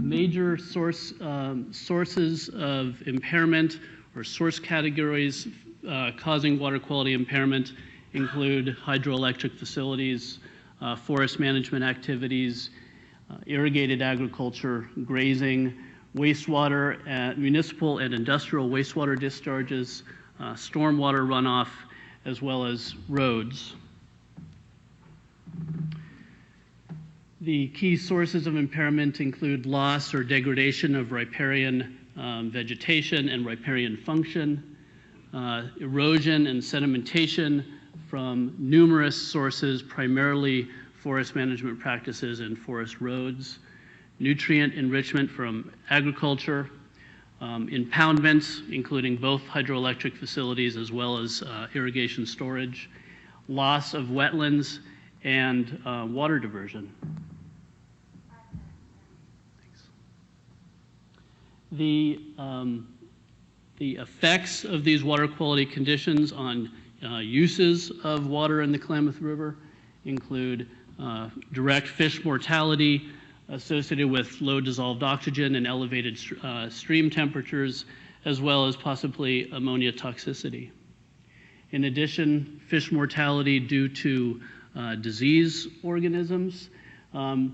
Major sources of impairment or source categories causing water quality impairment include hydroelectric facilities, forest management activities, irrigated agriculture, grazing, wastewater, municipal and industrial wastewater discharges, stormwater runoff, as well as roads. The key sources of impairment include loss or degradation of riparian vegetation and riparian function, erosion and sedimentation from numerous sources, primarily forest management practices and forest roads, nutrient enrichment from agriculture, impoundments, including both hydroelectric facilities as well as irrigation storage, loss of wetlands, and water diversion. The effects of these water quality conditions on uses of water in the Klamath River include direct fish mortality associated with low dissolved oxygen and elevated stream temperatures, as well as possibly ammonia toxicity. In addition, fish mortality due to disease organisms,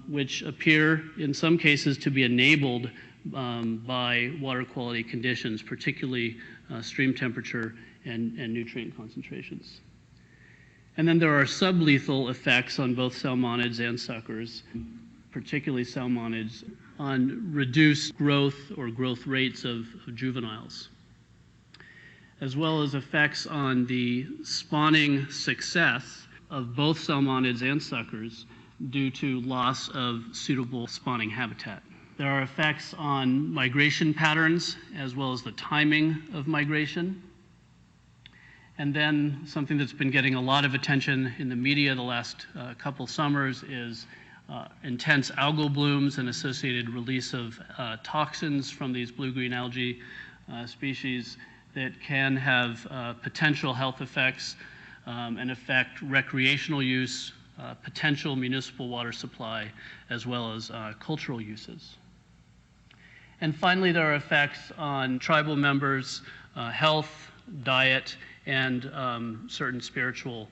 which appear in some cases to be enabled by water quality conditions, particularly stream temperature and nutrient concentrations. And then there are sublethal effects on both salmonids and suckers, particularly salmonids, on reduced growth or growth rates of juveniles, as well as effects on the spawning success of both salmonids and suckers due to loss of suitable spawning habitat. There are effects on migration patterns as well as the timing of migration. And then something that's been getting a lot of attention in the media the last couple summers is intense algal blooms and associated release of toxins from these blue-green algae species that can have potential health effects and affect recreational use, potential municipal water supply, as well as cultural uses. And finally, there are effects on tribal members' health, diet, and certain spiritual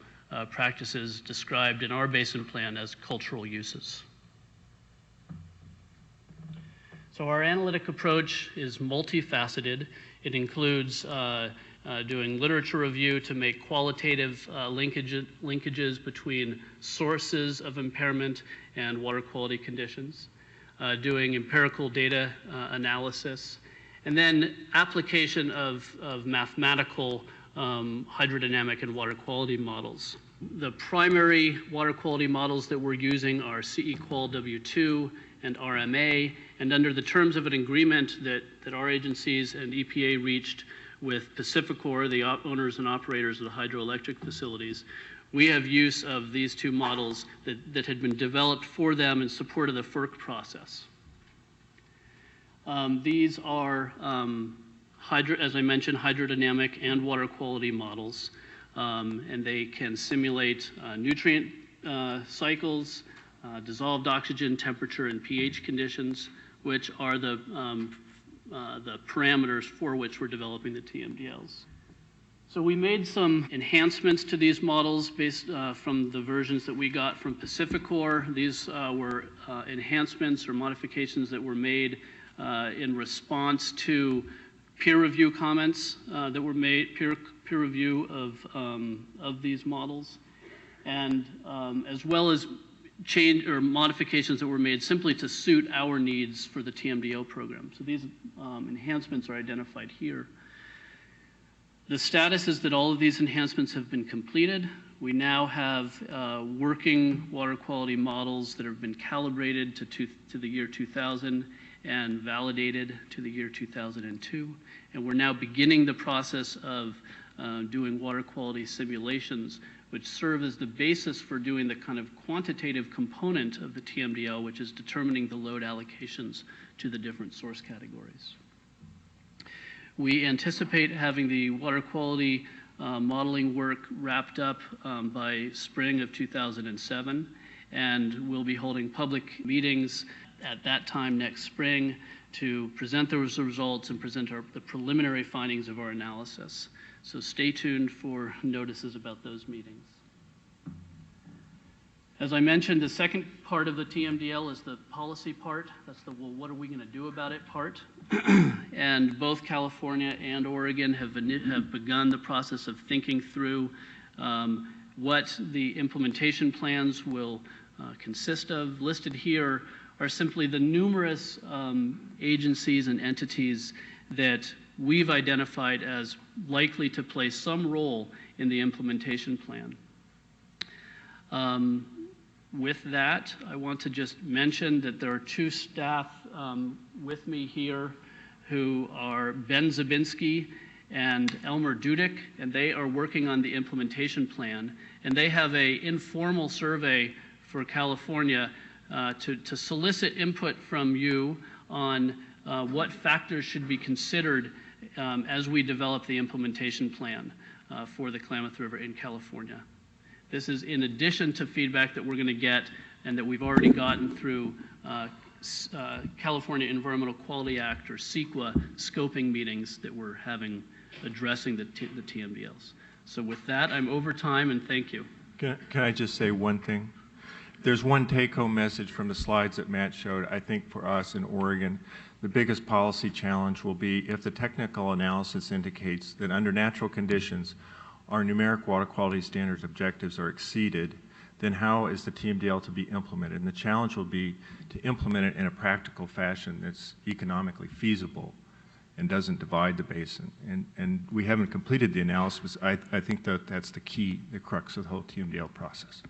practices described in our basin plan as cultural uses. So our analytic approach is multifaceted. It includes doing literature review to make qualitative linkages between sources of impairment and water quality conditions, doing empirical data analysis, and then application of mathematical hydrodynamic and water quality models. The primary water quality models that we're using are CE-Qual W2 and RMA, and under the terms of an agreement that our agencies and EPA reached with Pacificor, the owners and operators of the hydroelectric facilities, we have use of these two models that had been developed for them in support of the FERC process. These are, as I mentioned, hydrodynamic and water quality models, and they can simulate nutrient cycles, dissolved oxygen, temperature, and pH conditions, which are the parameters for which we're developing the Tmdls. So we made some enhancements to these models based from the versions that we got from Pacificor. These were enhancements or modifications that were made in response to peer review comments that were made, peer review of these models, and as well as change or modifications that were made simply to suit our needs for the Tmdl program. So these enhancements are identified here. The status is that all of these enhancements have been completed. We now have working water quality models that have been calibrated to the year 2000 and validated to the year 2002. And we're now beginning the process of doing water quality simulations, which serve as the basis for doing the kind of quantitative component of the Tmdl, which is determining the load allocations to the different source categories. We anticipate having the water quality modeling work wrapped up by spring of 2007, and we'll be holding public meetings at that time next spring to present those results and present the preliminary findings of our analysis. So stay tuned for notices about those meetings. As I mentioned, the second part of the TMDL is the policy part. That's the, well, what are we going to do about it part? And both California and Oregon have begun the process of thinking through what the implementation plans will consist of. Listed here are simply the numerous agencies and entities that we've identified as likely to play some role in the implementation plan. With that, I want to just mention that there are two staff with me here who are Ben Zabinski and Elmer Dudek, and they are working on the implementation plan. And they have an informal survey for California to solicit input from you on what factors should be considered as we develop the implementation plan for the Klamath River in California. This is in addition to feedback that we're going to get and that we've already gotten through California Environmental Quality Act, or CEQA, scoping meetings that we're having addressing the TMDLs. So with that, I'm over time, and thank you. Can I just say one thing? There's one take-home message from the slides that Matt showed. I think for us in Oregon, the biggest policy challenge will be if the technical analysis indicates that under natural conditions, our numeric water quality standards objectives are exceeded, then how is the TMDL to be implemented? And the challenge will be to implement it in a practical fashion that's economically feasible and doesn't divide the basin. And we haven't completed the analysis. I think that that's the key, the crux of the whole TMDL process.